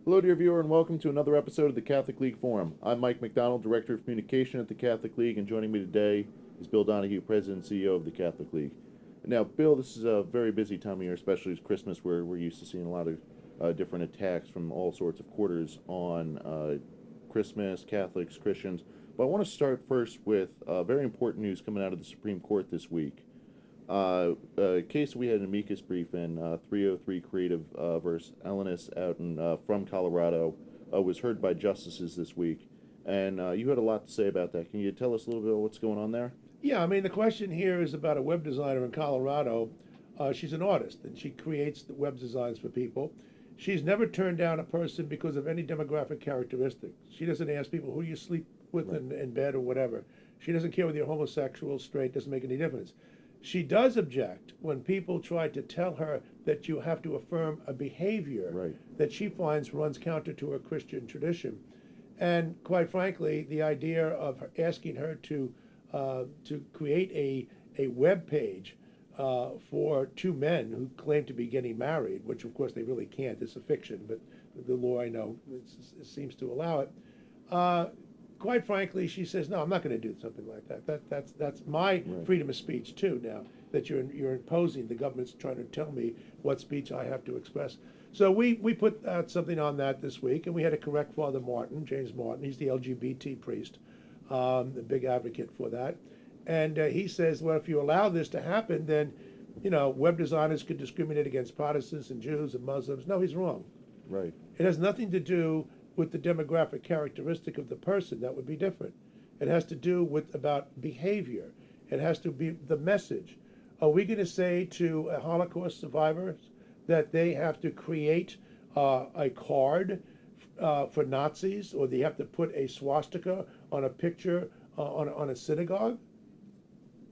Hello, dear viewer, and welcome to another episode of the Catholic League Forum. I'm Mike McDonald, Director of Communication at the Catholic League, and joining me today is Bill Donohue, President and CEO of the Catholic League. Now, Bill, this is a very busy time of year, especially as Christmas, where we're used to seeing a lot of different attacks from all sorts of quarters on Christmas, Catholics, Christians. But I want to start first with very important news coming out of the Supreme Court this week. A case we had an amicus brief in, 303 Creative versus Ellenis out in, from Colorado, was heard by justices this week. And you had a lot to say about that. Can you tell us a little bit about what's going on there? Yeah, I mean, the question here is about a web designer in Colorado. She's an artist, and she creates the web designs for people. She's never turned down a person because of any demographic characteristic. She doesn't ask people who you sleep with Right. in bed or whatever. She doesn't care whether you're homosexual, straight, doesn't make any difference. She does object when people try to tell her that you have to affirm a behavior Right. that she finds runs counter to her Christian tradition. And quite frankly, the idea of asking her to create a web page for two men who claim to be getting married, which of course they really can't. It's a fiction, but the law, I know, it seems to allow it. Quite frankly, she says, "No, I'm not going to do something like that. That's my Right. freedom of speech too. Now that you're imposing, the government's trying to tell me what speech I have to express." So we put out something on that this week, and we had to correct Father Martin, James Martin. He's the LGBT priest, the big advocate for that. And he says, well, if you allow this to happen, then, web designers could discriminate against Protestants and Jews and Muslims. No, he's wrong. Right. It has nothing to do with the demographic characteristic of the person. That would be different. It has to do with about behavior. It has to be the message. Are we going to say to Holocaust survivors that they have to create a card for Nazis, or they have to put a swastika on a picture on a synagogue?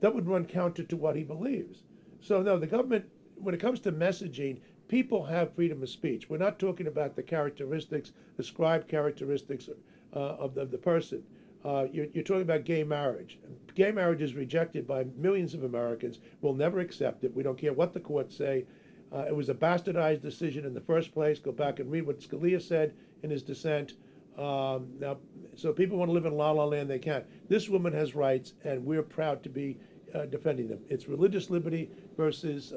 That would run counter to what he believes. So no, the government, when it comes to messaging, people have freedom of speech. We're not talking about the characteristics, ascribed characteristics of the person. You're talking about gay marriage. Gay marriage is rejected by millions of Americans. We'll never accept it. We don't care what the courts say. It was a bastardized decision in the first place. Go back and read what Scalia said in his dissent. Now, so people want to live in La La Land, they can. This woman has rights, and we're proud to be defending them. It's religious liberty versus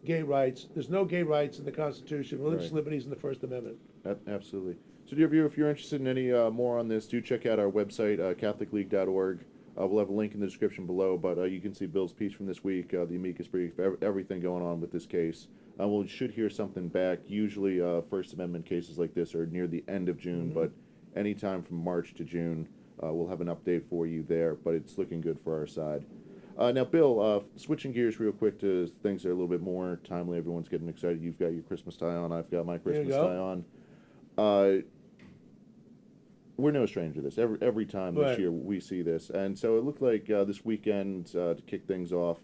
gay rights. There's no gay rights in the Constitution. Religious Right. liberties in the First Amendment. Absolutely. So, dear viewer, if you're interested in any more on this, do check out our website, catholicleague.org. We'll have a link in the description below, but you can see Bill's piece from this week, the amicus brief, everything going on with this case. We should hear something back. Usually, First Amendment cases like this are near the end of June, but anytime from March to June, we'll have an update for you there, but it's looking good for our side. Now, Bill, switching gears real quick to things that are a little bit more timely. Everyone's getting excited. You've got your Christmas tie on. I've got my Christmas tie on. We're no stranger to this. Every time this Right. year we see this. And so it looked like this weekend, to kick things off,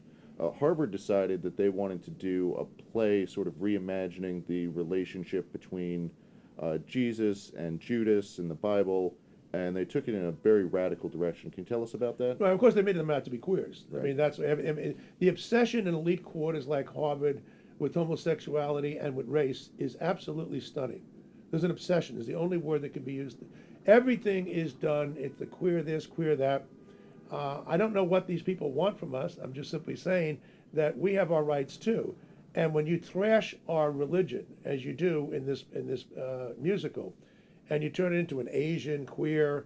Harvard decided that they wanted to do a play sort of reimagining the relationship between Jesus and Judas in the Bible, and they took it in a very radical direction. Can you tell us about that? Right, of course, they made them out to be queers. Right. I mean, the obsession in elite quarters like Harvard with homosexuality and with race is absolutely stunning. There's an obsession. Is the only word that can be used. Everything is done. It's the queer this, queer that. I don't know what these people want from us. I'm just simply saying that we have our rights too. And when you thrash our religion, as you do in this musical, and you turn it into an Asian queer,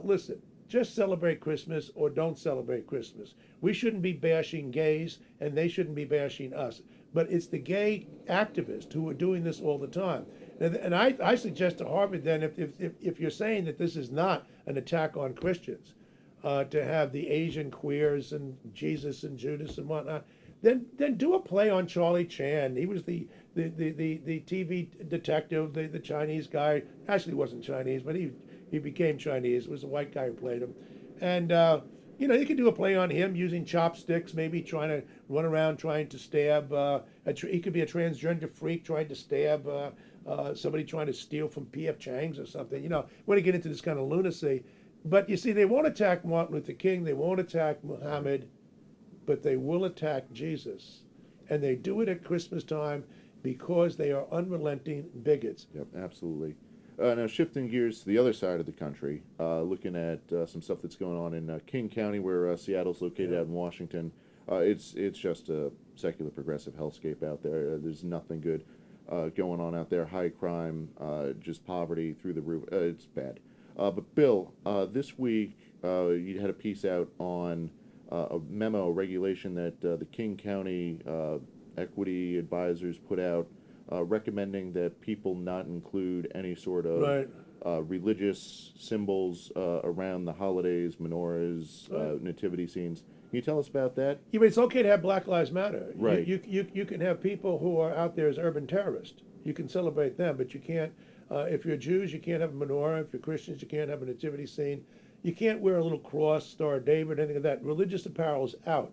listen, just celebrate Christmas or don't celebrate Christmas. We shouldn't be bashing gays, and they shouldn't be bashing us. But it's the gay activists who are doing this all the time. And I suggest to Harvard then, if you're saying that this is not an attack on Christians, to have the Asian queers and Jesus and Judas and whatnot, then do a play on Charlie Chan. He was the TV detective, the Chinese guy. Actually, wasn't Chinese, but he became Chinese. It was a white guy who played him, and you could do a play on him using chopsticks, maybe trying to run around trying to stab. He could be a transgender freak trying to stab somebody trying to steal from P.F. Chang's or something. Want to get into this kind of lunacy. But you see, they won't attack Martin Luther King, they won't attack Muhammad, but they will attack Jesus. And they do it at Christmas time. because they are unrelenting bigots. Yep, absolutely. Now, shifting gears to the other side of the country, looking at some stuff that's going on in King County, where Seattle's located out in Washington. It's just a secular progressive hellscape out there. There's nothing good going on out there. High crime, just poverty through the roof. It's bad. But Bill, this week you had a piece out on a memo, a regulation that the King County equity advisors put out, recommending that people not include any sort of Right. religious symbols around the holidays, menorahs, nativity scenes. Can you tell us about that? Yeah, but it's okay to have Black Lives Matter. Right. You can have people who are out there as urban terrorists. You can celebrate them, but you can't. If you're Jews, you can't have a menorah. If you're Christians, you can't have a nativity scene. You can't wear a little cross, Star of David, anything of that. Religious apparel is out.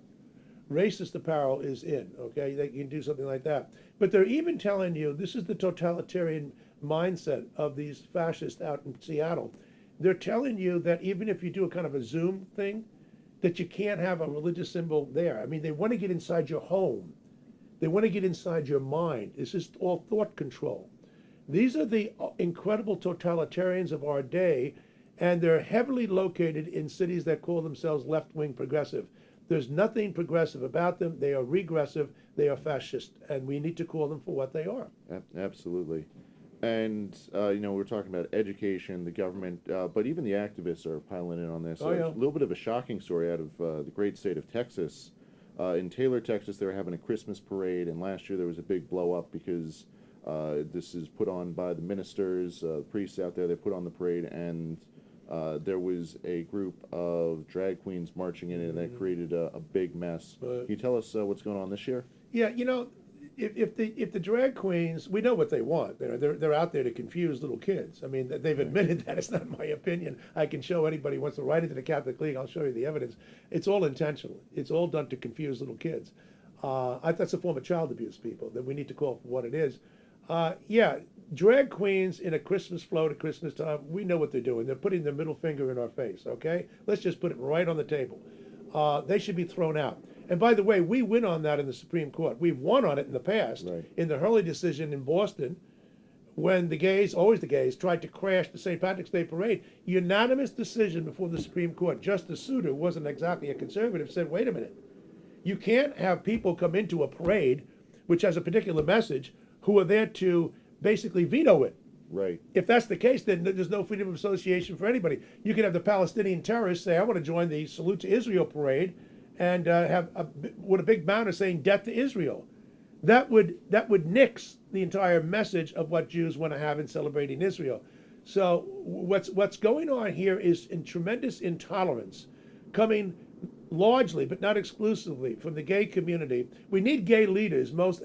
Racist apparel is in. Okay, they can do something like that. But they're even telling you this is the totalitarian mindset of these fascists out in Seattle. They're telling you that even if you do a kind of a Zoom thing, that you can't have a religious symbol there. I mean, they want to get inside your home. They want to get inside your mind. It's just all thought control. These are the incredible totalitarians of our day, and they're heavily located in cities that call themselves left-wing progressive. There's nothing progressive about them. They are regressive. They are fascist, and we need to call them for what they are. Absolutely. And, we're talking about education, the government, but even the activists are piling in on this. Oh, yeah. A little bit of a shocking story out of the great state of Texas. In Taylor, Texas, they were having a Christmas parade, and last year there was a big blow-up because this is put on by the ministers, priests out there. They put on the parade, and there was a group of drag queens marching in it, and that created a big mess. Can you tell us what's going on this year? Yeah, if the drag queens, we know what they want. They're out there to confuse little kids. I mean, they've admitted that. It's not my opinion. I can show anybody who wants to write into the Catholic League. I'll show you the evidence. It's all intentional. It's all done to confuse little kids. That's a form of child abuse, people, that we need to call for what it is. Yeah, drag queens in a Christmas float at Christmas time, we know what they're doing. They're putting their middle finger in our face, okay? Let's just put it right on the table. They should be thrown out. And by the way, we win on that in the Supreme Court. We've won on it in the past. Right. In the Hurley decision in Boston, when the gays, always the gays, tried to crash the St. Patrick's Day parade, unanimous decision before the Supreme Court. Justice Souter, who wasn't exactly a conservative, said, wait a minute. You can't have people come into a parade, which has a particular message, who are there to basically veto it. Right. If that's the case, then there's no freedom of association for anybody. You can have the Palestinian terrorists say, I want to join the Salute to Israel parade, and have with a big banner saying death to Israel. That would nix the entire message of what Jews want to have in celebrating Israel. So what's going on here is in tremendous intolerance coming largely, but not exclusively, from the gay community. We need gay leaders. Most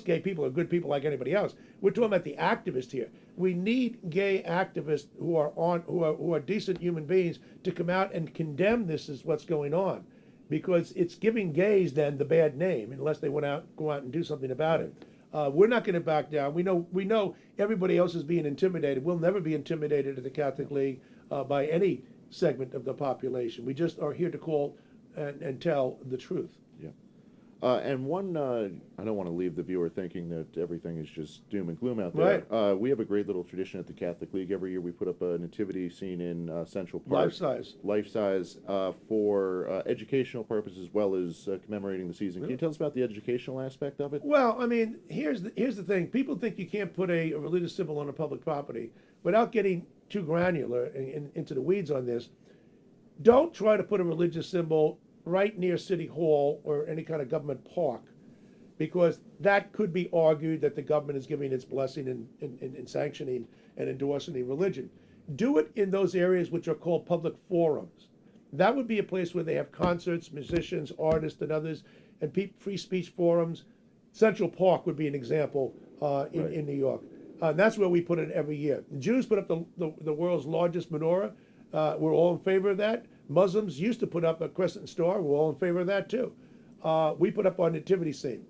gay people are good people like anybody else. We're talking about the activists here. We need gay activists who are decent human beings to come out and condemn this as what's going on, because it's giving gays then the bad name unless they go out and do something about it. We're not going to back down. We know everybody else is being intimidated. We'll never be intimidated at the Catholic League by any segment of the population. We just are here to call and tell the truth. Yeah. And one, I don't want to leave the viewer thinking that everything is just doom and gloom out there. Right. We have a great little tradition at the Catholic League. Every year we put up a nativity scene in Central Park. Life size for educational purposes as well as commemorating the season. Really? Can you tell us about the educational aspect of it? Well, I mean, here's the thing. People think you can't put a religious symbol on a public property without getting too granular into the weeds on this. Don't try to put a religious symbol right near City Hall or any kind of government park, because that could be argued that the government is giving its blessing in sanctioning and endorsing religion. Do it in those areas which are called public forums. That would be a place where they have concerts, musicians, artists, and others, and free speech forums. Central Park would be an example in New York. That's where we put it every year. The Jews put up the world's largest menorah. We're all in favor of that. Muslims used to put up a crescent star. We're all in favor of that too. We put up our nativity scene.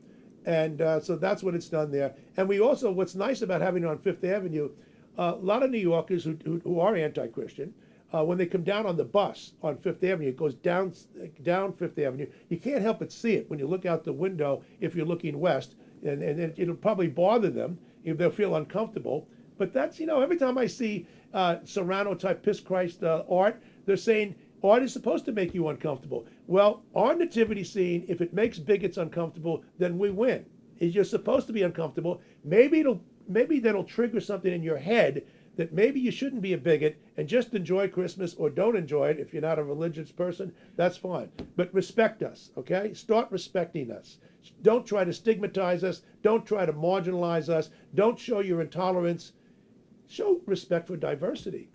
And so that's what it's done there. And we also, what's nice about having it on Fifth Avenue, a lot of New Yorkers who are anti-Christian, when they come down on the bus on Fifth Avenue, it goes down Fifth Avenue. You can't help but see it when you look out the window if you're looking west. and it'll probably bother them if they'll feel uncomfortable. But that's, every time I see Serrano type Piss Christ art, they're saying art is supposed to make you uncomfortable. Well, our nativity scene, if it makes bigots uncomfortable, then we win. You're supposed to be uncomfortable. Maybe that'll trigger something in your head that maybe you shouldn't be a bigot and just enjoy Christmas, or don't enjoy it if you're not a religious person. That's fine. But respect us, okay? Start respecting us. Don't try to stigmatize us. Don't try to marginalize us. Don't show your intolerance. Show respect for diversity.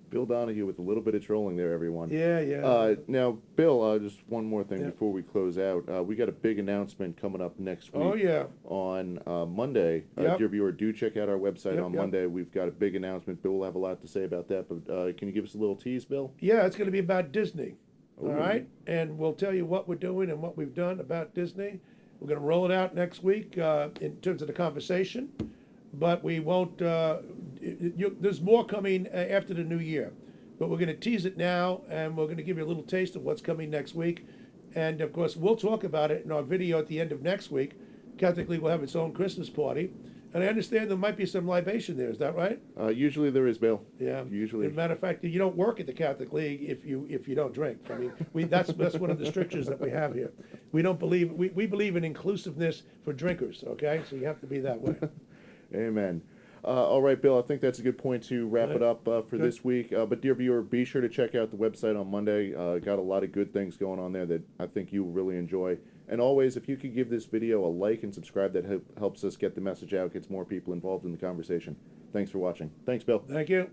Bill Donohue with a little bit of trolling there, everyone. Yeah. Now, Bill, just one more thing Yeah. before we close out. We got a big announcement coming up next week. Oh, yeah. On Monday. Yep. Dear viewer, do check out our website Yep, on yep. Monday. We've got a big announcement. Bill will have a lot to say about that, but can you give us a little tease, Bill? Yeah, it's going to be about Disney. All Ooh. right? And we'll tell you what we're doing and what we've done about Disney. We're going to roll it out next week in terms of the conversation, but we won't, there's more coming after the new year. But we're going to tease it now, and we're going to give you a little taste of what's coming next week. And, of course, we'll talk about it in our video at the end of next week. Catholic League will have its own Christmas party. And I understand there might be some libation there. Is that right? Usually there is, Bill. Yeah. Usually. As a matter of fact, you don't work at the Catholic League if you don't drink. I mean, that's one of the strictures that we have here. We believe in inclusiveness for drinkers, okay? So you have to be that way. Amen. All right, Bill, I think that's a good point to wrap it up for Good. this week. But dear viewer, be sure to check out the website on Monday. Got a lot of good things going on there that I think you will really enjoy. And always, if you could give this video a like and subscribe, that helps us get the message out, gets more people involved in the conversation. Thanks for watching. Thanks, Bill. Thank you.